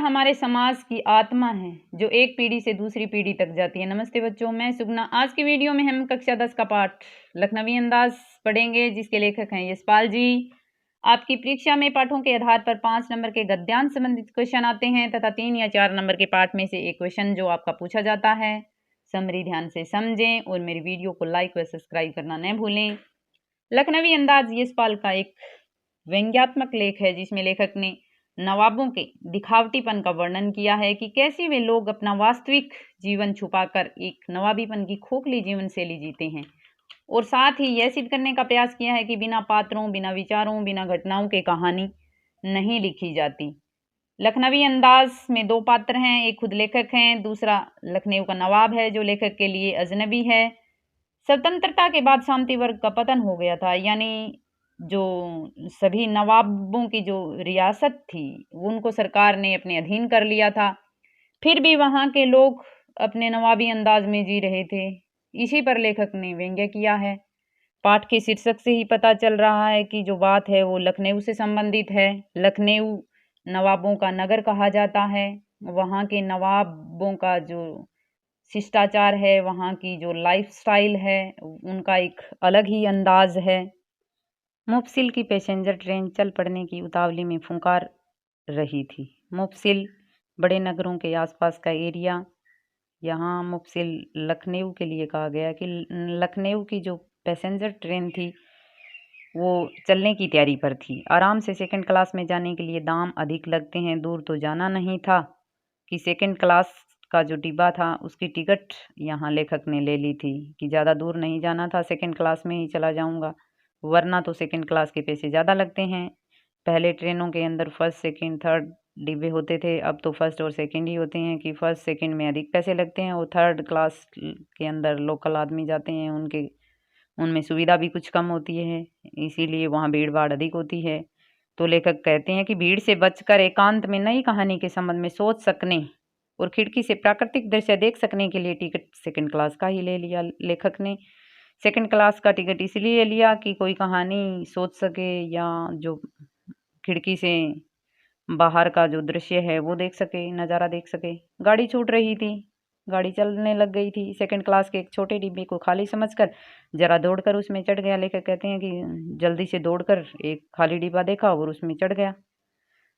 हमारे समाज की आत्मा है जो एक पीढ़ी से दूसरी पीढ़ी तक जाती है। नमस्ते बच्चों, मैं सुगना। आज की वीडियो में हम कक्षा 10 का पाठ लखनवी अंदाज पढ़ेंगे, जिसके लेखक हैं यशपाल जी। आपकी परीक्षा में पाठों के आधार पर 5 नंबर के गद्यांश संबंधित क्वेश्चन आते हैं तथा 3 या 4 नंबर के पाठ में से एक क्वेश्चन जो आपका पूछा जाता है। समरी ध्यान से समझें और मेरी वीडियो को लाइक व सब्सक्राइब करना न भूलें। लखनवी अंदाज यशपाल का एक व्यंग्यात्मक लेख है जिसमें लेखक ने नवाबों के दिखावटीपन का वर्णन किया है कि कैसे वे लोग अपना वास्तविक जीवन छुपाकर एक नवाबीपन की खोखली जीवन शैली जीते हैं, और साथ ही यह सिद्ध करने का प्रयास किया है कि बिना पात्रों, बिना विचारों, बिना घटनाओं के कहानी नहीं लिखी जाती। लखनवी अंदाज में 2 पात्र हैं, एक खुद लेखक हैं, दूसरा लखनऊ का नवाब है जो लेखक के लिए अजनबी है। स्वतंत्रता के बाद सामंती वर्ग का पतन हो गया था, यानी जो सभी नवाबों की जो रियासत थी उनको सरकार ने अपने अधीन कर लिया था। फिर भी वहां के लोग अपने नवाबी अंदाज में जी रहे थे। इसी पर लेखक ने व्यंग्य किया है। पाठ के शीर्षक से ही पता चल रहा है कि जो बात है वो लखनऊ से संबंधित है। लखनऊ नवाबों का नगर कहा जाता है। वहां के नवाबों का जो शिष्टाचार है, वहां की जो लाइफस्टाइल है, उनका एक अलग ही अंदाज है। मुफसिल की पैसेंजर ट्रेन चल पड़ने की उतावली में फुंकार रही थी। मुफसिल बड़े नगरों के आसपास का एरिया। यहाँ मुफसिल लखनऊ के लिए कहा गया कि लखनऊ की जो पैसेंजर ट्रेन थी वो चलने की तैयारी पर थी। आराम से सेकंड क्लास में जाने के लिए दाम अधिक लगते हैं। दूर तो जाना नहीं था कि सेकंड क्लास का जो डिब्बा था उसकी टिकट यहाँ लेखक ने ले ली थी कि ज़्यादा दूर नहीं जाना था, सेकंड क्लास में ही चला जाऊँगा, वरना तो सेकंड क्लास के पैसे ज़्यादा लगते हैं। पहले ट्रेनों के अंदर फर्स्ट, सेकंड, थर्ड डिब्बे होते थे, अब तो फर्स्ट और सेकंड ही होते हैं कि फर्स्ट सेकंड में अधिक पैसे लगते हैं और थर्ड क्लास के अंदर लोकल आदमी जाते हैं, उनमें सुविधा भी कुछ कम होती है, इसीलिए वहाँ भीड़ भाड़ अधिक होती है। तो लेखक कहते हैं कि भीड़ से बचकर एकांत में नई कहानी के संबंध में सोच सकने और खिड़की से प्राकृतिक दृश्य देख सकने के लिए टिकट सेकंड क्लास का ही ले लिया। लेखक ने सेकंड क्लास का टिकट इसलिए लिया कि कोई कहानी सोच सके या जो खिड़की से बाहर का जो दृश्य है वो देख सके, नज़ारा देख सके। गाड़ी छूट रही थी, गाड़ी चलने लग गई थी। सेकंड क्लास के एक छोटे डिब्बे को खाली समझकर जरा दौड़कर उसमें चढ़ गया। लेखक कहते हैं कि जल्दी से दौड़कर एक खाली डिब्बा देखा और उसमें चढ़ गया।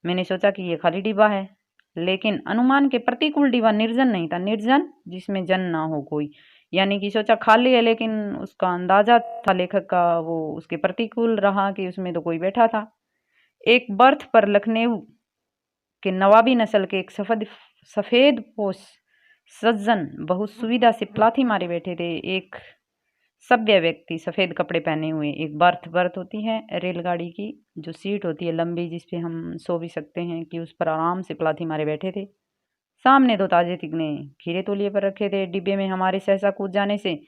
मैंने सोचा कि ये खाली डिब्बा है, लेकिन अनुमान के प्रतिकूल डिब्बा निर्जन नहीं था। निर्जन जिसमें जन ना हो कोई, यानी कि सोचा खाली है, लेकिन उसका अंदाजा था लेखक का वो उसके प्रतिकूल रहा कि उसमें तो कोई बैठा था। एक बर्थ पर लखनऊ के नवाबी नस्ल के एक सफेद पोश सज्जन बहुत सुविधा से प्लाथी मारे बैठे थे। एक सभ्य व्यक्ति सफेद कपड़े पहने हुए। एक बर्थ होती है रेलगाड़ी की, जो सीट होती है लंबी जिसपे हम सो भी सकते हैं, कि उस पर आराम से प्लाथी मारे बैठे थे। सामने 2 ताजे तिगने खीरे तौलिए पर रखे थे। डिब्बे में हमारे सहसा कूद जाने से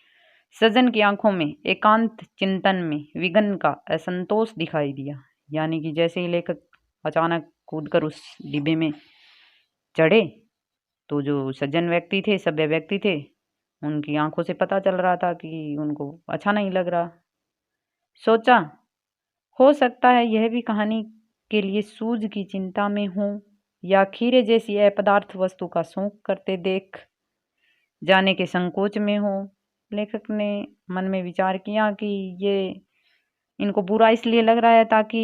सज्जन की आंखों में एकांत चिंतन में विघ्न का असंतोष दिखाई दिया। यानी कि जैसे ही लेखक अचानक कूदकर उस डिब्बे में चढ़े तो जो सज्जन व्यक्ति थे, सभ्य व्यक्ति थे, उनकी आंखों से पता चल रहा था कि उनको अच्छा नहीं लग रहा। सोचा हो सकता है यह भी कहानी के लिए सूझ की चिंता में हो या खीरे जैसी अपदार्थ वस्तु का शौक करते देख जाने के संकोच में हो। लेखक ने मन में विचार किया कि ये इनको बुरा इसलिए लग रहा है ताकि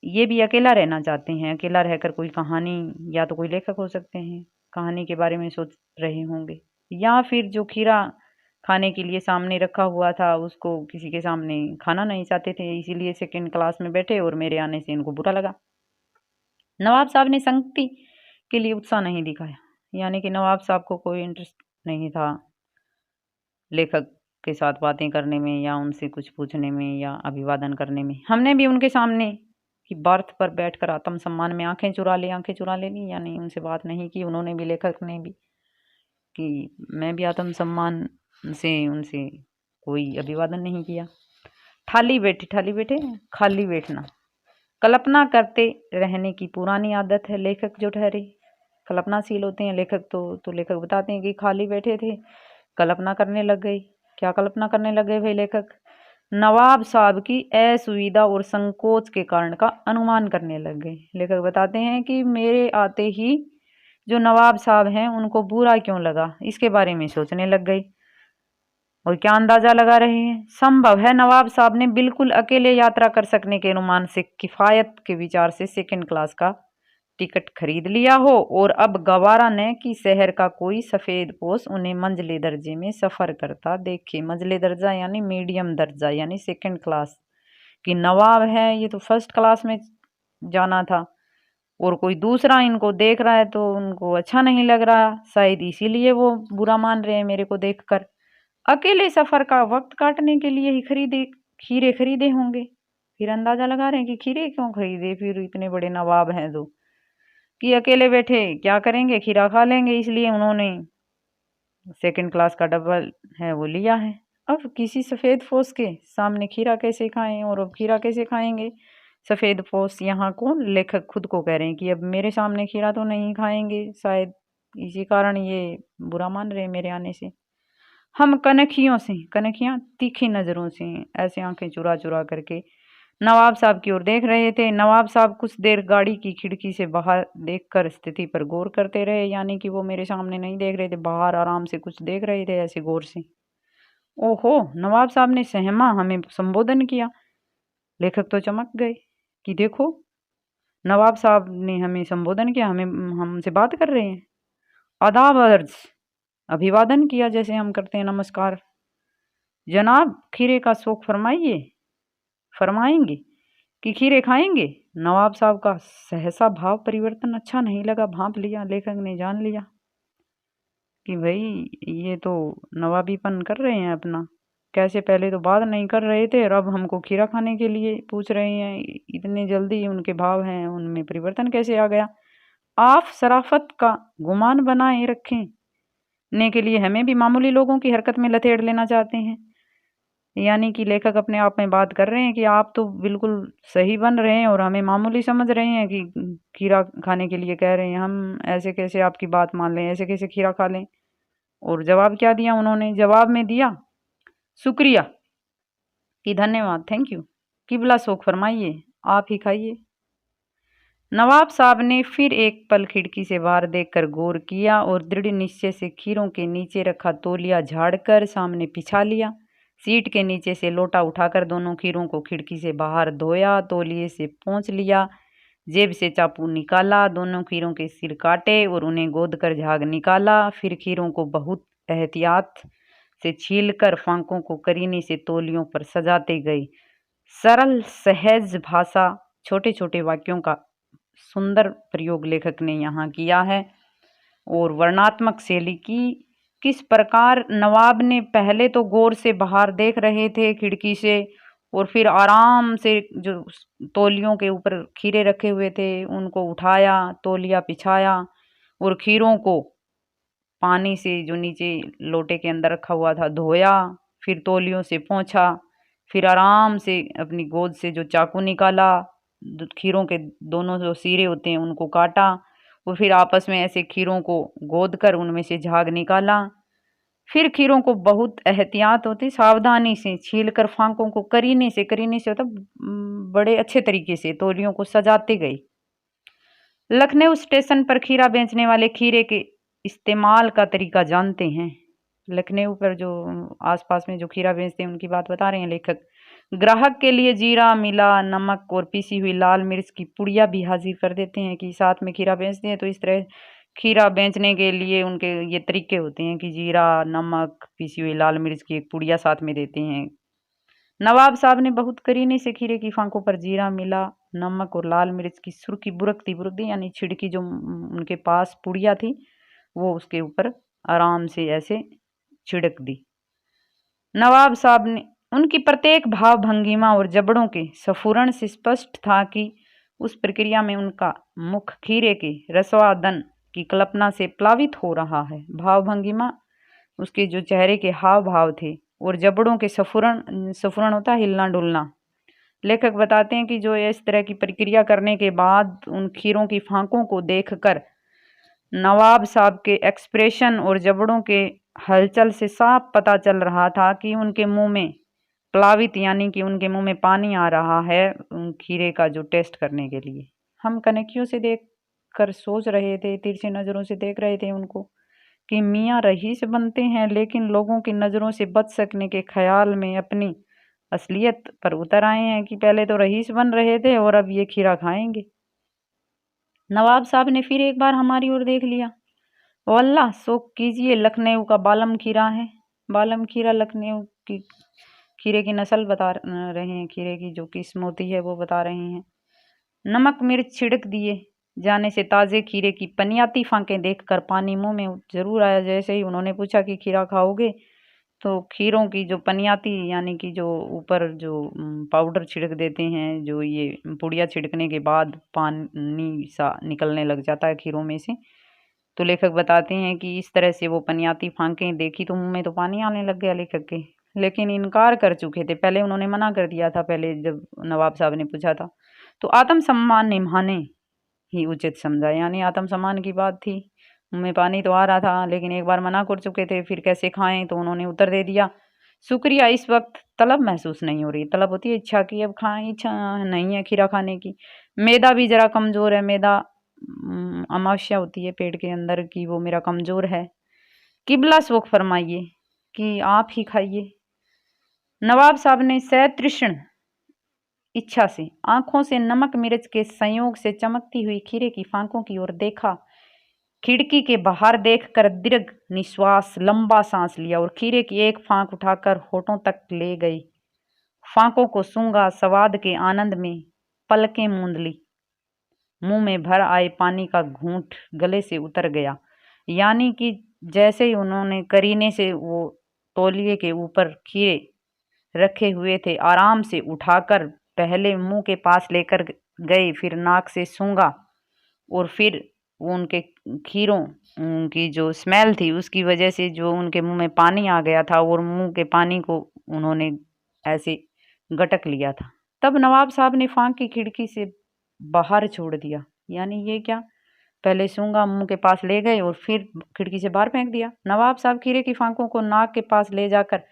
ये भी अकेला रहना चाहते हैं। अकेला रहकर कोई कहानी, या तो कोई लेखक हो सकते हैं, कहानी के बारे में सोच रहे होंगे, या फिर जो खीरा खाने के लिए सामने रखा हुआ था उसको किसी के सामने खाना नहीं चाहते थे, इसीलिए सेकंड क्लास में बैठे और मेरे आने से इनको बुरा लगा। नवाब साहब ने संगति के लिए उत्साह नहीं दिखाया, यानी कि नवाब साहब को कोई इंटरेस्ट नहीं था लेखक के साथ बातें करने में या उनसे कुछ पूछने में या अभिवादन करने में। हमने भी उनके सामने कि बर्थ पर बैठकर आत्मसम्मान में आंखें चुरा ली, यानी उनसे बात नहीं की। उन्होंने भी, लेखक ने भी, कि मैं भी आत्मसम्मान से उनसे कोई अभिवादन नहीं किया। ठाली बैठे खाली बैठना कल्पना करते रहने की पुरानी आदत है। लेखक जो ठहरे कल्पनाशील होते हैं लेखक, तो लेखक बताते हैं कि खाली बैठे थे, कल्पना करने लग गई। क्या कल्पना करने लग गए भाई लेखक? नवाब साहब की असुविधा और संकोच के कारण का अनुमान करने लग गए। लेखक बताते हैं कि मेरे आते ही जो नवाब साहब हैं उनको बुरा क्यों लगा, इसके बारे में सोचने लग गई। और क्या अंदाजा लगा रहे हैं, संभव है नवाब साहब ने बिल्कुल अकेले यात्रा कर सकने के अनुमान से किफायत के विचार से सेकंड क्लास का टिकट खरीद लिया हो और अब गवारा ने कि शहर का कोई सफेद पोश उन्हें मंझले दर्जे में सफर करता देखे। मंझले दर्जा यानी मीडियम दर्जा यानी सेकंड क्लास कि नवाब है, ये तो फर्स्ट क्लास में जाना था और कोई दूसरा इनको देख रहा है तो उनको अच्छा नहीं लग रहा, शायद इसीलिए वो बुरा मान रहे हैं मेरे को देखकर। अकेले सफर का वक्त काटने के लिए ही खीरे खरीदे होंगे। फिर अंदाजा लगा रहे हैं कि खीरे क्यों खरीदे, फिर इतने बड़े नवाब हैं तो कि अकेले बैठे क्या करेंगे, खीरा खा लेंगे, इसलिए उन्होंने सेकंड क्लास का डब्बल है वो लिया है। अब किसी सफेद पोश के सामने खीरा कैसे खाएं, और अब खीरा कैसे खाएंगे सफेद पोश, यहाँ कौन, लेखक खुद को कह रहे हैं कि अब मेरे सामने खीरा तो नहीं खाएंगे, शायद इसी कारण ये बुरा मान रहे हैं मेरे आने से। हम कनखियां तीखी नजरों से ऐसे आंखें चुरा चुरा करके नवाब साहब की ओर देख रहे थे। नवाब साहब कुछ देर गाड़ी की खिड़की से बाहर देखकर स्थिति पर गौर करते रहे, यानी कि वो मेरे सामने नहीं देख रहे थे, बाहर आराम से कुछ देख रहे थे ऐसे गौर से। ओहो, नवाब साहब ने सहमा हमें संबोधन किया। लेखक तो चमक गए कि देखो, नवाब साहब ने हमें संबोधन किया, हमें हमसे बात कर रहे हैं। आदाब अर्ज, अभिवादन किया जैसे हम करते हैं नमस्कार। जनाब, खीरे का शौक फरमाएंगे कि खीरे खाएंगे। नवाब साहब का सहसा भाव परिवर्तन अच्छा नहीं लगा, भांप लिया। लेखक ने जान लिया कि भाई ये तो नवाबीपन कर रहे हैं अपना, कैसे पहले तो बात नहीं कर रहे थे और अब हमको खीरा खाने के लिए पूछ रहे हैं, इतने जल्दी उनके भाव हैं उनमें परिवर्तन कैसे आ गया। आप शराफत का गुमान बनाए रखने के लिए हमें भी मामूली लोगों की हरकत में लथेड़ लेना चाहते हैं। यानी कि लेखक अपने आप में बात कर रहे हैं कि आप तो बिल्कुल सही बन रहे हैं और हमें मामूली समझ रहे हैं कि खीरा खाने के लिए कह रहे हैं, हम ऐसे कैसे आपकी बात मान लें, ऐसे कैसे खीरा खा लें। और जवाब क्या दिया उन्होंने, जवाब में दिया शुक्रिया कि धन्यवाद, थैंक यू, किबला शौक फरमाइए, आप ही खाइए। नवाब साहब ने फिर एक पल खिड़की से बाहर देखकर गौर किया और दृढ़ निश्चय से खीरों के नीचे रखा तौलिया झाड़कर सामने पिछा लिया। सीट के नीचे से लोटा उठाकर दोनों खीरों को खिड़की से बाहर धोया, तौलिए से पोंछ लिया, जेब से चाकू निकाला, दोनों खीरों के सिर काटे और उन्हें गोद कर झाग निकाला। फिर खीरों को बहुत एहतियात से छीलकर फांकों को करीने से तौलियों पर सजाते गए। सरल सहज भाषा, छोटे छोटे वाक्यों का सुंदर प्रयोग लेखक ने यहाँ किया है। और वर्णात्मक शैली की, किस प्रकार नवाब ने पहले तो गौर से बाहर देख रहे थे खिड़की से और फिर आराम से जो तौलियों के ऊपर खीरे रखे हुए थे उनको उठाया, तौलिया बिछाया और खीरों को पानी से जो नीचे लोटे के अंदर रखा हुआ था धोया, फिर तौलियों से पोंछा, फिर आराम से अपनी गोद से जो चाकू निकाला, खीरों के दोनों जो सिरे होते हैं उनको काटा और फिर आपस में ऐसे खीरों को गोद कर उनमें से झाग निकाला। फिर खीरों को बहुत एहतियात होती सावधानी से छील कर फांकों को करीने से होता बड़े अच्छे तरीके से तौलियों को सजाते गए। लखनऊ स्टेशन पर खीरा बेचने वाले खीरे के इस्तेमाल का तरीका जानते हैं। लखनऊ पर जो आसपास में जो खीरा बेचते हैं उनकी बात बता रहे हैं लेखक। ग्राहक के लिए जीरा, मिला, नमक और पीसी हुई लाल मिर्च की पुड़िया भी हाजिर कर देते हैं कि साथ में खीरा बेचते हैं तो इस तरह खीरा बेचने के लिए उनके ये तरीके होते हैं कि जीरा, नमक, पीसी हुई लाल मिर्च की एक पुड़िया साथ में देते हैं। नवाब साहब ने बहुत करीने से खीरे की फांकों पर जीरा, मिला, नमक और लाल मिर्च की सुर्खी बुरकती यानी छिड़की जो उनके पास पुड़िया थी वो उसके ऊपर आराम से ऐसे छिड़क दी। नवाब साहब ने उनकी प्रत्येक भाव भंगिमा और जबड़ों के स्फुरण से स्पष्ट था कि उस प्रक्रिया में उनका मुख खीरे के रसवादन की कल्पना से प्लावित हो रहा है। भाव भंगिमा उसके जो चेहरे के हाव भाव थे और जबड़ों के स्फुरण होता हिलना डुलना। लेखक बताते हैं कि जो इस तरह की प्रक्रिया करने के बाद उन खीरों की फांकों को देखकर नवाब साहब के एक्सप्रेशन और जबड़ों के हलचल से साफ पता चल रहा था कि उनके मुंह में प्लावित यानी कि उनके मुंह में पानी आ रहा है उन खीरे का जो टेस्ट करने के लिए। हम कनखियों से कर सोच रहे थे, तिरछी नज़रों से देख रहे थे उनको कि मियाँ रईस बनते हैं, लेकिन लोगों की नज़रों से बच सकने के ख्याल में अपनी असलियत पर उतर आए हैं कि पहले तो रईस बन रहे थे और अब ये खीरा खाएंगे। नवाब साहब ने फिर एक बार हमारी ओर देख लिया। वल्लाह शौक कीजिए, लखनऊ का बालम खीरा है। बालम खीरा लखनऊ की खीरे की नस्ल बता रहे हैं, खीरे की जो किस्म होती है वो बता रहे हैं। नमक मिर्च छिड़क दिए जाने से ताज़े खीरे की पनियाती फांकें देखकर पानी मुंह में जरूर आया। जैसे ही उन्होंने पूछा कि खीरा खाओगे, तो खीरों की जो पनियाती यानी कि जो ऊपर जो पाउडर छिड़क देते हैं, जो ये पुड़िया छिड़कने के बाद पानी सा निकलने लग जाता है खीरों में से, तो लेखक बताते हैं कि इस तरह से वो पनियाती फांकें देखी तो मुंह में तो पानी आने लग गया लेखक के। लेकिन इनकार कर चुके थे, पहले उन्होंने मना कर दिया था, पहले जब नवाब साहब ने पूछा था तो आत्मसम्मान निभाने ही उचित समझा, यानी आत्मसम्मान की बात थी। मुंह में पानी तो आ रहा था, लेकिन एक बार मना कर चुके थे, फिर कैसे खाएं, तो उन्होंने उत्तर दे दिया, शुक्रिया, इस वक्त तलब महसूस नहीं हो रही। तलब होती है इच्छा की, अब खाएं, इच्छा नहीं है खीरा खाने की। मैदा भी जरा कमज़ोर है, मैदा अमावस्या होती है पेट के अंदर की, वो मेरा कमज़ोर है। किबला शौक फरमाइए कि आप ही खाइए। नवाब साहब ने सतृष्ण इच्छा से आंखों से नमक मिर्च के संयोग से चमकती हुई खीरे की फांकों की ओर देखा। खिड़की के बाहर देखकर दीर्घ निश्वास, लंबा सांस लिया और खीरे की एक फांक उठाकर होठों तक ले गई। फांकों को सूंघा, स्वाद के आनंद में पलकें मूंद ली। मुंह में भर आए पानी का घूंट गले से उतर गया, यानी कि जैसे ही उन्होंने करीने से वो तौलिए के ऊपर खीरे रखे हुए थे आराम से उठाकर पहले मुंह के पास लेकर गए, फिर नाक से सूंघा और फिर वो उनके खीरों की जो स्मेल थी उसकी वजह से जो उनके मुंह में पानी आ गया था और मुंह के पानी को उन्होंने ऐसे गटक लिया था। तब नवाब साहब ने फांक की खिड़की से बाहर छोड़ दिया, यानी ये क्या, पहले सूंघा, मुंह के पास ले गए और फिर खिड़की से बाहर फेंक दिया। नवाब साहब खीरे की फांकों को नाक के पास ले जाकर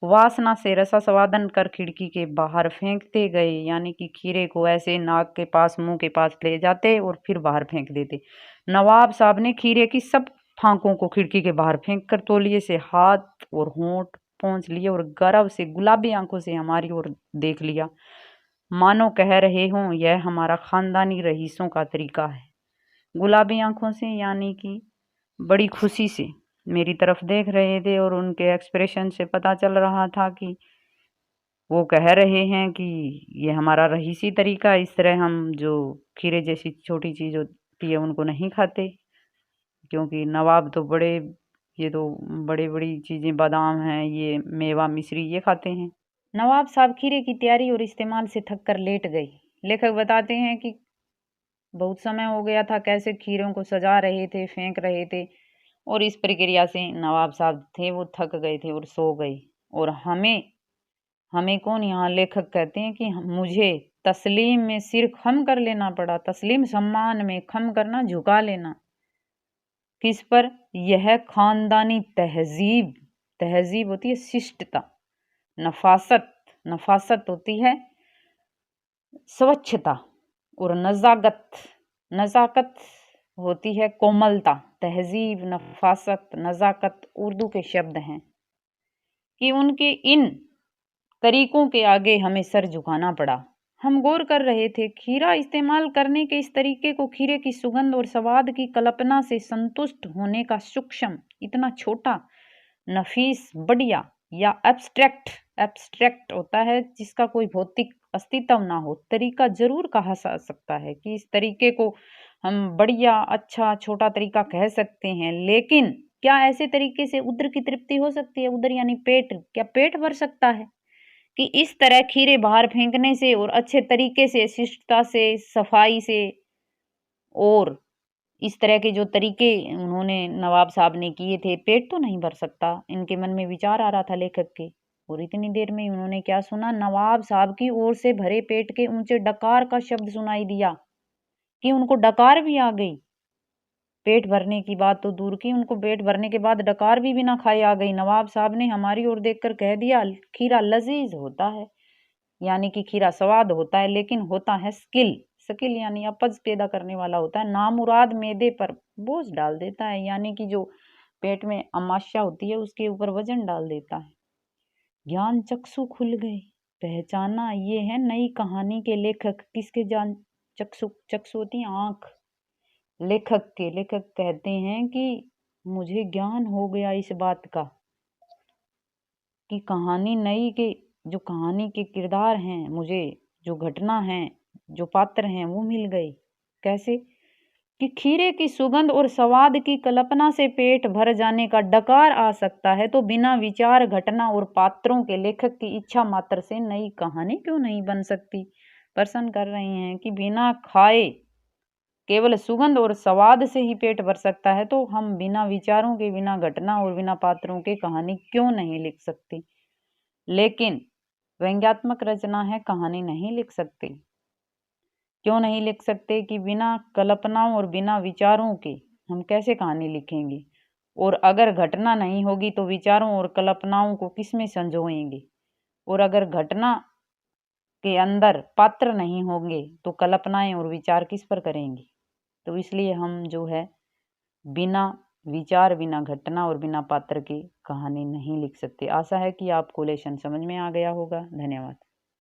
वासना से रसास्वादन कर खिड़की के बाहर फेंकते गए, यानी कि खीरे को ऐसे नाक के पास, मुंह के पास ले जाते और फिर बाहर फेंक देते। नवाब साहब ने खीरे की सब फांकों को खिड़की के बाहर फेंक कर तौलिए से हाथ और होंठ पोंछ लिए और गर्व से गुलाबी आंखों से हमारी ओर देख लिया, मानो कह रहे हों यह हमारा खानदानी रईसों का तरीका है। गुलाबी आंखों से यानी कि बड़ी खुशी से मेरी तरफ देख रहे थे और उनके एक्सप्रेशन से पता चल रहा था कि वो कह रहे हैं कि ये हमारा रईसी तरीका, इस तरह हम जो खीरे जैसी छोटी चीज़ होती है उनको नहीं खाते, क्योंकि नवाब तो बड़े, ये तो बड़ी बड़ी चीज़ें, बादाम हैं, ये मेवा मिश्री ये खाते हैं। नवाब साहब खीरे की तैयारी और इस्तेमाल से थक कर लेट गई। लेखक बताते हैं कि बहुत समय हो गया था कैसे खीरों को सजा रहे थे, फेंक रहे थे, और इस प्रक्रिया से नवाब साहब थे वो थक गए थे और सो गए। और हमें हमें कौन, यहाँ लेखक कहते हैं कि मुझे तस्लीम में सिर खम कर लेना पड़ा। तस्लीम सम्मान में, खम करना झुका लेना। किस पर? यह खानदानी तहजीब। तहजीब होती है शिष्टता, नफासत, नफासत होती है स्वच्छता, और नजाकत होती है कोमलता। तहजीब, नफासत, नजाकत उर्दू के शब्द हैं कि उनके इन तरीकों के आगे हमें सर झुकाना पड़ा। हम गौर कर रहे थे, खीरा इस्तेमाल करने के इस तरीके को खीरे की सुगंध और स्वाद की कल्पना से संतुष्ट होने का सूक्ष्म, इतना छोटा, नफीस, बढ़िया या एब्स्ट्रैक्ट होता है जिसका कोई भौतिक अस्तित्व ना हो, तरीका जरूर कहा जा सकता है कि इस तरीके को हम बढ़िया, अच्छा, छोटा तरीका कह सकते हैं। लेकिन क्या ऐसे तरीके से उदर की तृप्ति हो सकती है? उदर यानी पेट, क्या पेट भर सकता है कि इस तरह खीरे बाहर फेंकने से और अच्छे तरीके से, शिष्टता से, सफाई से, और इस तरह के जो तरीके उन्होंने नवाब साहब ने किए थे, पेट तो नहीं भर सकता? इनके मन में विचार आ रहा था लेखक के। और इतनी देर में उन्होंने क्या सुना? नवाब साहब की ओर से भरे पेट के ऊंचे डकार का शब्द सुनाई दिया कि उनको डकार भी आ गई। पेट भरने की बात तो दूर की, उनको पेट भरने के बाद डकार भी बिना खाए आ गई। नवाब साहब ने हमारी ओर देखकर कह दिया, खीरा लजीज होता है, यानी कि खीरा स्वाद होता है, लेकिन होता है स्किल सकिल यानी अपज पैदा करने वाला होता है, नामुराद मैदे पर बोझ डाल देता है, यानी कि जो पेट में अमाशा होती है उसके ऊपर वजन डाल देता है। ज्ञान चक्षु खुल गए, पहचाना ये है नई कहानी के लेखक। किसके जान चक्षु? चक्षु होती है आंख, लेखक के। लेखक कहते हैं कि मुझे ज्ञान हो गया इस बात का कि कहानी नई के जो कहानी के किरदार हैं, मुझे जो घटना है, जो पात्र हैं वो मिल गए। कैसे? कि खीरे की सुगंध और स्वाद की कल्पना से पेट भर जाने का डकार आ सकता है, तो बिना विचार, घटना और पात्रों के लेखक की इच्छा मात्र से नई कहानी क्यों नहीं बन सकती? प्रश्न कर रहे हैं कि बिना खाए केवल सुगंध और स्वाद से ही पेट भर सकता है, तो हम बिना विचारों के, बिना घटना और बिना पात्रों के कहानी क्यों नहीं लिख सकते? लेकिन व्यंग्यात्मक रचना है, कहानी नहीं लिख सकते। क्यों नहीं लिख सकते? कि बिना कल्पनाओं और बिना विचारों के हम कैसे कहानी लिखेंगे? और अगर घटना नहीं होगी तो विचारों और कल्पनाओं को किसमें संजोएंगे? और अगर घटना के अंदर पात्र नहीं होंगे तो कल्पनाएं और विचार किस पर करेंगे? तो इसलिए हम जो है बिना विचार, बिना घटना और बिना पात्र के कहानी नहीं लिख सकते। आशा है कि आपको लेसन समझ में आ गया होगा। धन्यवाद।